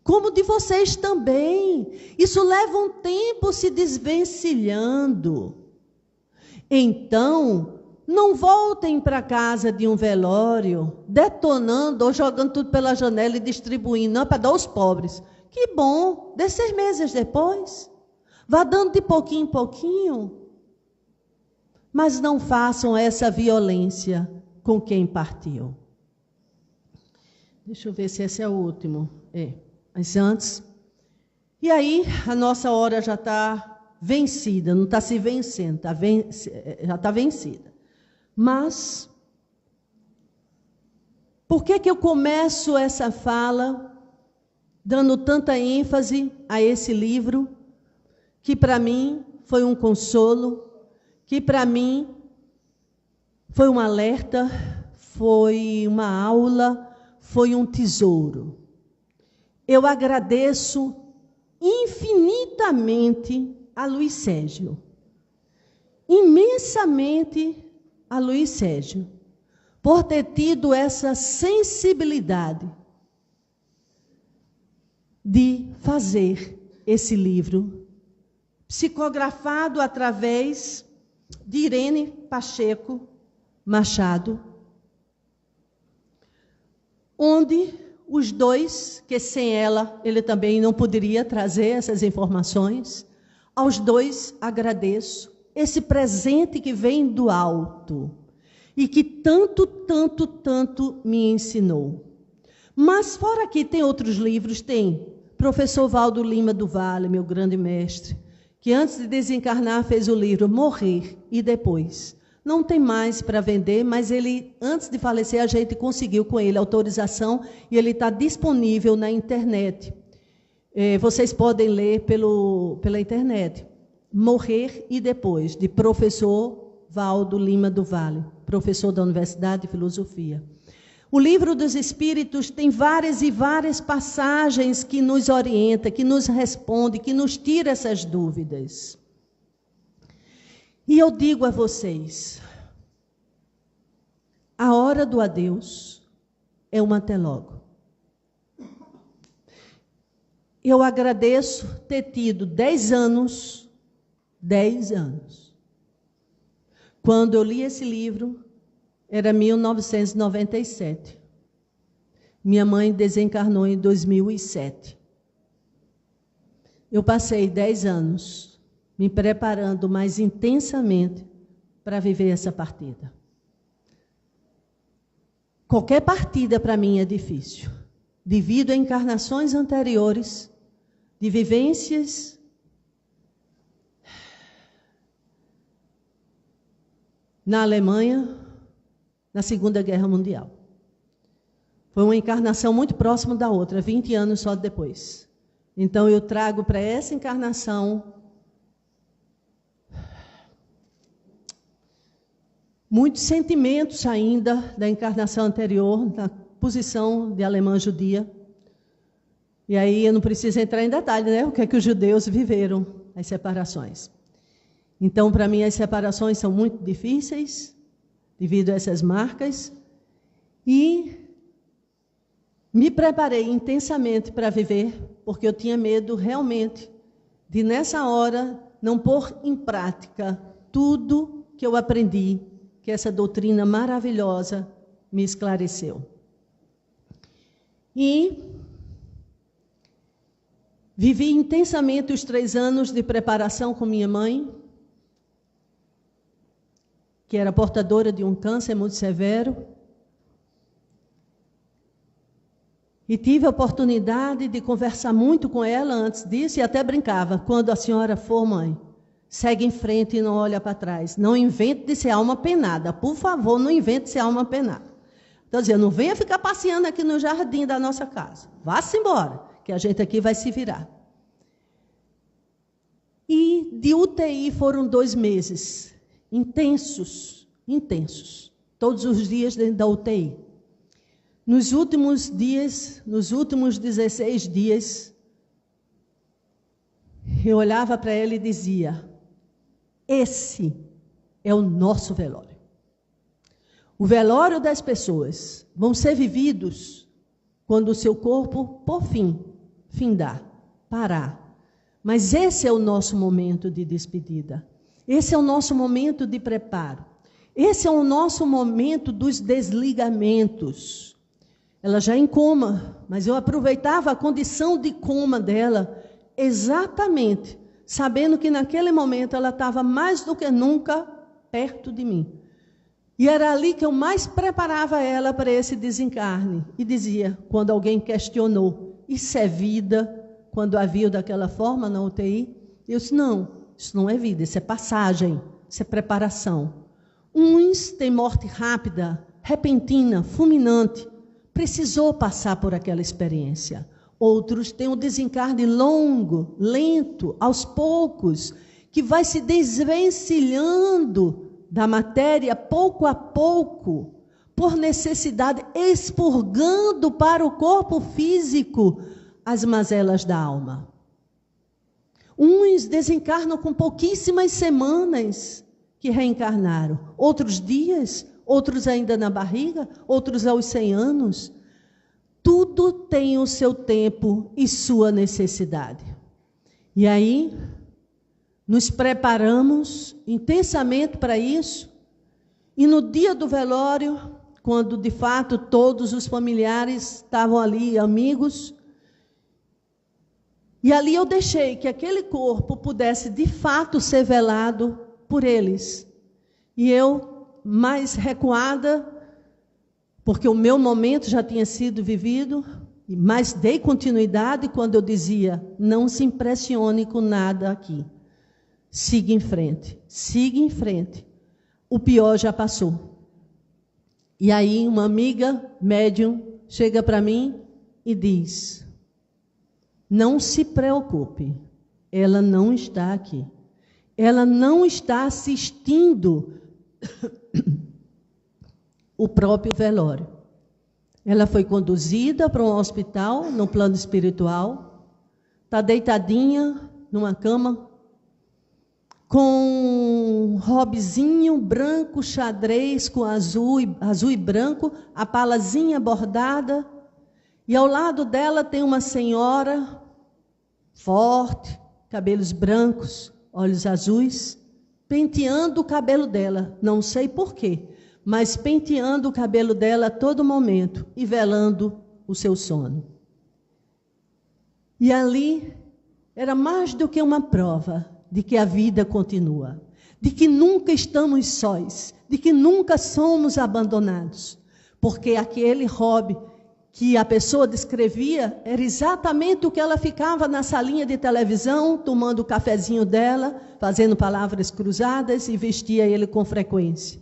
Como de vocês também. Isso leva um tempo se desvencilhando. Então, não voltem para casa de um velório, detonando ou jogando tudo pela janela e distribuindo, não, para dar aos pobres. Que bom, 6 meses depois. Vá dando de pouquinho em pouquinho. Mas não façam essa violência com quem partiu. Deixa eu ver se esse é o último. Mas antes. E aí, a nossa hora já está vencida, não está se vencendo, já está vencida. Mas, por que eu começo essa fala dando tanta ênfase a esse livro, que para mim foi um consolo, que para mim foi um alerta, foi uma aula, foi um tesouro. Eu agradeço infinitamente a Luiz Sérgio, imensamente a Luiz Sérgio, por ter tido essa sensibilidade de fazer esse livro, psicografado através de Irene Pacheco Machado, onde os dois, que sem ela ele também não poderia trazer essas informações, aos dois agradeço esse presente que vem do alto e que tanto, tanto, tanto me ensinou. Mas fora aqui tem outros livros, tem professor Valdo Lima do Vale, meu grande mestre, que antes de desencarnar fez o livro Morrer e Depois. Não tem mais para vender, mas ele, antes de falecer, a gente conseguiu com ele autorização e ele está disponível na internet. Vocês podem ler pela internet. Morrer e Depois, de professor Valdo Lima do Vale, professor da Universidade de Filosofia. O Livro dos Espíritos tem várias e várias passagens que nos orienta, que nos responde, que nos tira essas dúvidas. E eu digo a vocês, a hora do adeus é um até logo. Eu agradeço ter tido 10 anos. Quando eu li esse livro, era 1997. Minha mãe desencarnou em 2007. Eu passei 10 anos me preparando mais intensamente para viver essa partida. Qualquer partida para mim é difícil, devido a encarnações anteriores, de vivências na Alemanha, na Segunda Guerra Mundial. Foi uma encarnação muito próxima da outra, 20 anos só depois. Então eu trago para essa encarnação muitos sentimentos ainda da encarnação anterior, na posição de alemã judia. E aí eu não preciso entrar em detalhe, né? O que é que os judeus viveram, as separações. Então, para mim, as separações são muito difíceis, devido a essas marcas. E me preparei intensamente para viver, porque eu tinha medo realmente de, nessa hora, não pôr em prática tudo que eu aprendi, que essa doutrina maravilhosa me esclareceu. E vivi intensamente os 3 anos de preparação com minha mãe, que era portadora de um câncer muito severo. E tive a oportunidade de conversar muito com ela antes disso, e até brincava: quando a senhora for, mãe, segue em frente e não olha para trás. Não invente de ser alma penada. Por favor, não invente de ser alma penada. Então, dizia, não venha ficar passeando aqui no jardim da nossa casa. Vá-se embora, que a gente aqui vai se virar. E de UTI foram 2 meses, intensos, intensos. Todos os dias dentro da UTI. Nos últimos dias, nos últimos 16 dias, eu olhava para ela e dizia: esse é o nosso velório. O velório das pessoas vão ser vividos quando o seu corpo, por fim, findar, parar. Mas esse é o nosso momento de despedida. Esse é o nosso momento de preparo. Esse é o nosso momento dos desligamentos. Ela já em coma, mas eu aproveitava a condição de coma dela, exatamente, sabendo que naquele momento ela estava mais do que nunca perto de mim. E era ali que eu mais preparava ela para esse desencarne. E dizia, quando alguém questionou, isso é vida? Quando a viu daquela forma na UTI, eu disse, não, isso não é vida, isso é passagem, isso é preparação. Uns têm morte rápida, repentina, fulminante, precisou passar por aquela experiência. Outros têm um desencarne longo, lento, aos poucos, que vai se desvencilhando da matéria pouco a pouco, por necessidade, expurgando para o corpo físico as mazelas da alma. Uns desencarnam com pouquíssimas semanas que reencarnaram, outros dias, outros ainda na barriga, outros aos 100 anos. Tudo tem o seu tempo e sua necessidade. E aí, nos preparamos intensamente para isso, e no dia do velório, quando de fato todos os familiares estavam ali, amigos, e ali eu deixei que aquele corpo pudesse de fato ser velado por eles. E eu, mais recuada, porque o meu momento já tinha sido vivido, mas dei continuidade quando eu dizia, não se impressione com nada aqui. Siga em frente, siga em frente. O pior já passou. E aí uma amiga médium chega para mim e diz, não se preocupe, ela não está aqui. Ela não está assistindo o próprio velório. Ela foi conduzida para um hospital no plano espiritual, está deitadinha numa cama, com um robezinho branco xadrez com azul e branco, a palazinha bordada, e ao lado dela tem uma senhora forte, cabelos brancos, olhos azuis, penteando o cabelo dela, não sei porquê, mas penteando o cabelo dela a todo momento e velando o seu sono. E ali era mais do que uma prova de que a vida continua, de que nunca estamos sós, de que nunca somos abandonados. Porque aquele hobby que a pessoa descrevia era exatamente o que ela ficava na salinha de televisão, tomando o cafezinho dela, fazendo palavras cruzadas e vestia ele com frequência.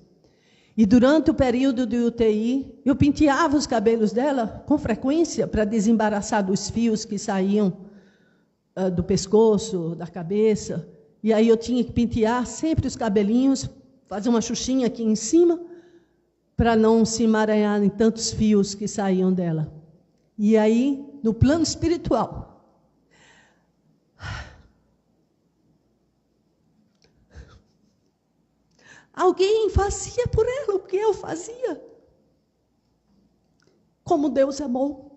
E durante o período de UTI, eu penteava os cabelos dela com frequência para desembaraçar dos fios que saíam do pescoço, da cabeça. E aí eu tinha que pentear sempre os cabelinhos, fazer uma xuxinha aqui em cima, para não se emaranhar em tantos fios que saíam dela. E aí, no plano espiritual, alguém fazia por ela o que eu fazia. Como Deus é bom.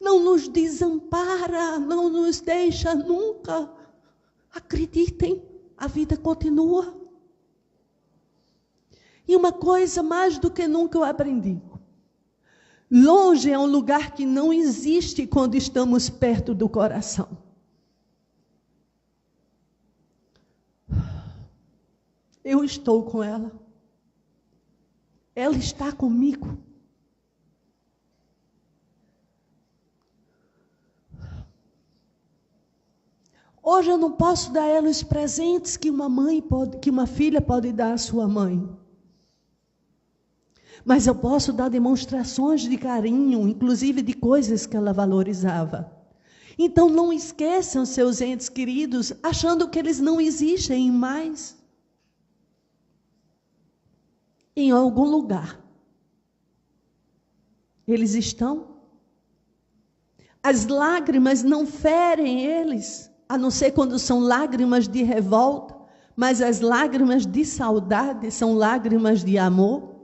Não nos desampara, não nos deixa nunca. Acreditem, a vida continua. E uma coisa mais do que nunca eu aprendi. Longe é um lugar que não existe quando estamos perto do coração. Eu estou com ela. Ela está comigo. Hoje eu não posso dar a ela os presentes que uma filha pode dar à sua mãe. Mas eu posso dar demonstrações de carinho, inclusive de coisas que ela valorizava. Então não esqueçam seus entes queridos, achando que eles não existem mais. Em algum lugar. Eles estão. As lágrimas não ferem eles, a não ser quando são lágrimas de revolta, mas as lágrimas de saudade são lágrimas de amor,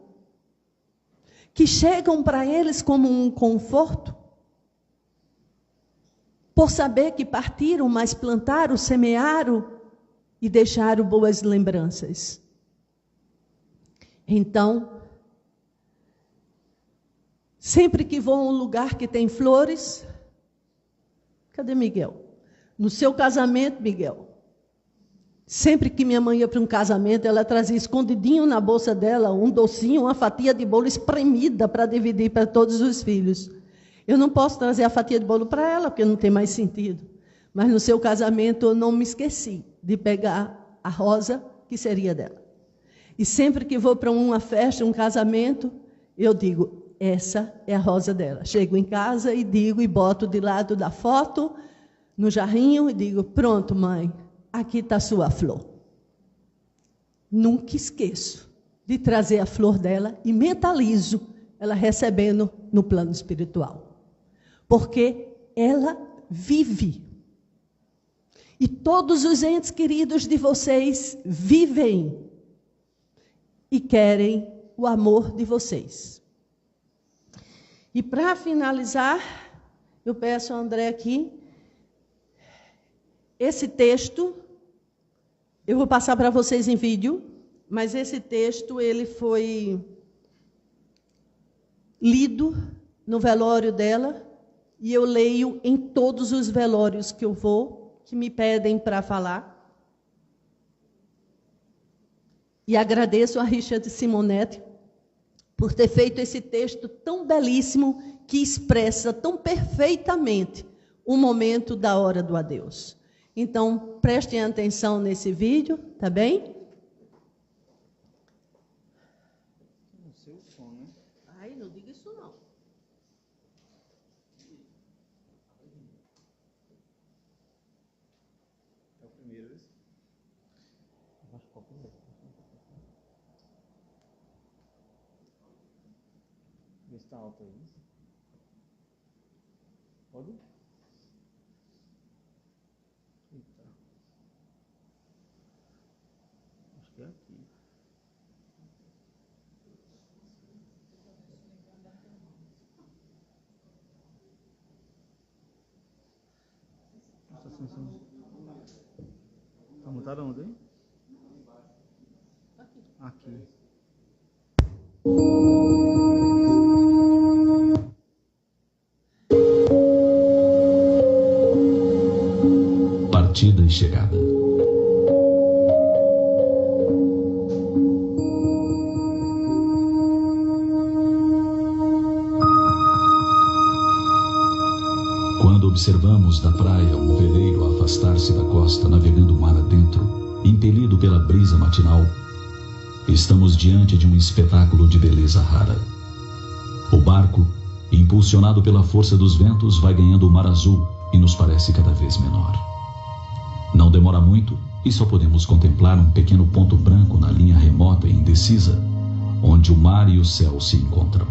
que chegam para eles como um conforto, por saber que partiram, mas plantaram, semearam e deixaram boas lembranças. Então, sempre que vou a um lugar que tem flores, cadê Miguel? No seu casamento, Miguel. Sempre que minha mãe ia para um casamento, ela trazia escondidinho na bolsa dela um docinho, uma fatia de bolo espremida para dividir para todos os filhos. Eu não posso trazer a fatia de bolo para ela, porque não tem mais sentido. Mas no seu casamento eu não me esqueci de pegar a rosa que seria dela. E sempre que vou para uma festa, um casamento, eu digo, essa é a rosa dela. Chego em casa e digo, e boto de lado da foto, no jarrinho, e digo, pronto, mãe. Aqui está a sua flor. Nunca esqueço de trazer a flor dela e mentalizo ela recebendo no plano espiritual. Porque ela vive. E todos os entes queridos de vocês vivem e querem o amor de vocês. E para finalizar, eu peço ao André aqui, esse texto, eu vou passar para vocês em vídeo, mas esse texto ele foi lido no velório dela, e eu leio em todos os velórios que eu vou, que me pedem para falar. E agradeço a Richard Simonetti por ter feito esse texto tão belíssimo, que expressa tão perfeitamente o momento da hora do adeus. Então, prestem atenção nesse vídeo, tá bem? O seu som, né? Ai, não diga isso não. É o primeiro, esse? Vê se tá alto aí. Pode? Eita. Acho que é aqui. Nossa, assim. Tá mutado onde, hein? Aqui. observamos da praia um veleiro a afastar-se da costa, navegando o mar adentro, impelido pela brisa matinal, estamos diante de um espetáculo de beleza rara. O barco, impulsionado pela força dos ventos, vai ganhando o mar azul e nos parece cada vez menor. Não demora muito e só podemos contemplar um pequeno ponto branco na linha remota e indecisa, onde o mar e o céu se encontram.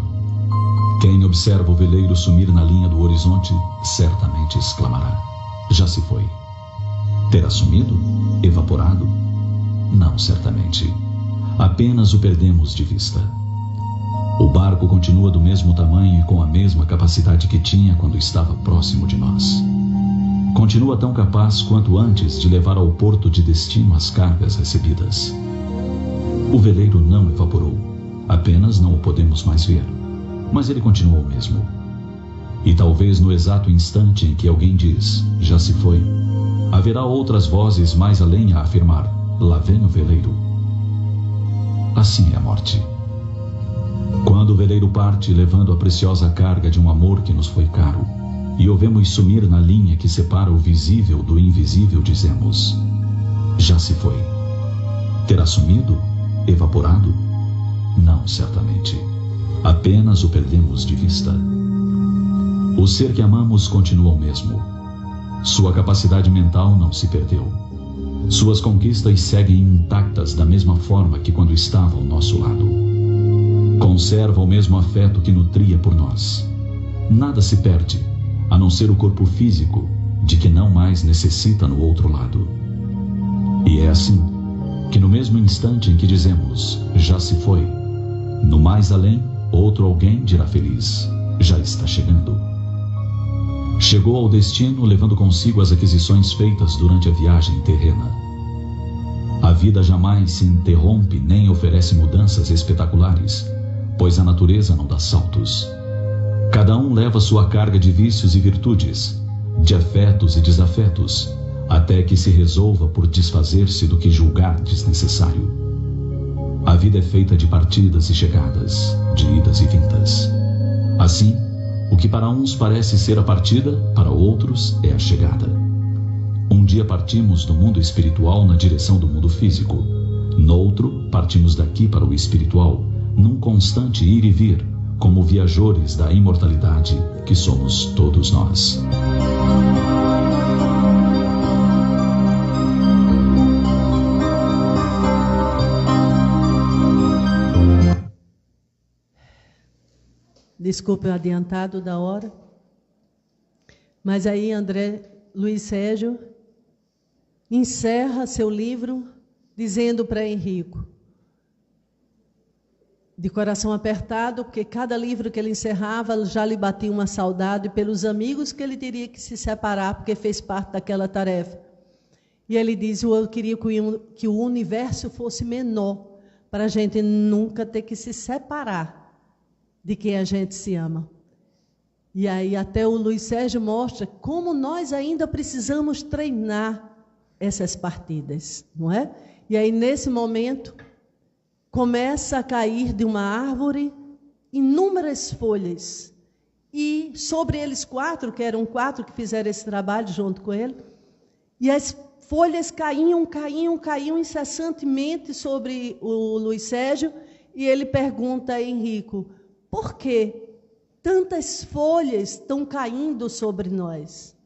Quem observa o veleiro sumir na linha do horizonte, certamente exclamará: já se foi. Terá sumido? Evaporado? Não, certamente. Apenas o perdemos de vista. O barco continua do mesmo tamanho e com a mesma capacidade que tinha quando estava próximo de nós. Continua tão capaz quanto antes de levar ao porto de destino as cargas recebidas. O veleiro não evaporou, apenas não o podemos mais ver, mas ele continua o mesmo. E talvez no exato instante em que alguém diz, já se foi, haverá outras vozes mais além a afirmar, lá vem o veleiro. Assim é a morte. Quando o veleiro parte levando a preciosa carga de um amor que nos foi caro, e o vemos sumir na linha que separa o visível do invisível, dizemos, já se foi. Terá sumido? Evaporado? Não, certamente. Apenas o perdemos de vista. O ser que amamos continua o mesmo. Sua capacidade mental não se perdeu. Suas conquistas seguem intactas da mesma forma que quando estava ao nosso lado. Conserva o mesmo afeto que nutria por nós. Nada se perde, a não ser o corpo físico, de que não mais necessita no outro lado. E é assim que no mesmo instante em que dizemos, já se foi, no mais além, outro alguém dirá feliz, já está chegando. Chegou ao destino levando consigo as aquisições feitas durante a viagem terrena. A vida jamais se interrompe nem oferece mudanças espetaculares, pois a natureza não dá saltos. Cada um leva sua carga de vícios e virtudes, de afetos e desafetos, até que se resolva por desfazer-se do que julgar desnecessário. A vida é feita de partidas e chegadas, de idas e vindas. Assim, o que para uns parece ser a partida, para outros é a chegada. Um dia partimos do mundo espiritual na direção do mundo físico. Noutro, partimos daqui para o espiritual, num constante ir e vir, como viajores da imortalidade que somos todos nós. Desculpe o adiantado da hora. Mas aí Luiz Sérgio encerra seu livro dizendo para Henrico, de coração apertado, porque cada livro que ele encerrava já lhe batia uma saudade pelos amigos que ele teria que se separar, porque fez parte daquela tarefa. E ele diz, eu queria que o universo fosse menor, para a gente nunca ter que se separar de quem a gente se ama. E aí até o Luiz Sérgio mostra como nós ainda precisamos treinar essas partidas, não é? E aí nesse momento começa a cair de uma árvore inúmeras folhas. E sobre eles quatro, que eram quatro que fizeram esse trabalho junto com ele, e as folhas caíam incessantemente sobre o Luiz Sérgio, e ele pergunta a Henrico, por que tantas folhas estão caindo sobre nós?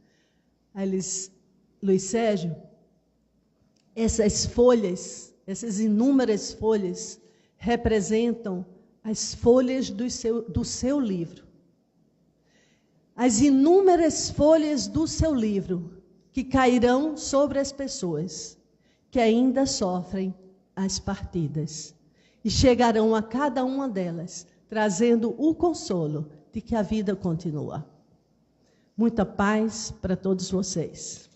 Aí eles, Luiz Sérgio, essas folhas, essas inúmeras folhas, representam as folhas do seu livro. As inúmeras folhas do seu livro que cairão sobre as pessoas que ainda sofrem as partidas e chegarão a cada uma delas, trazendo o consolo de que a vida continua. Muita paz para todos vocês.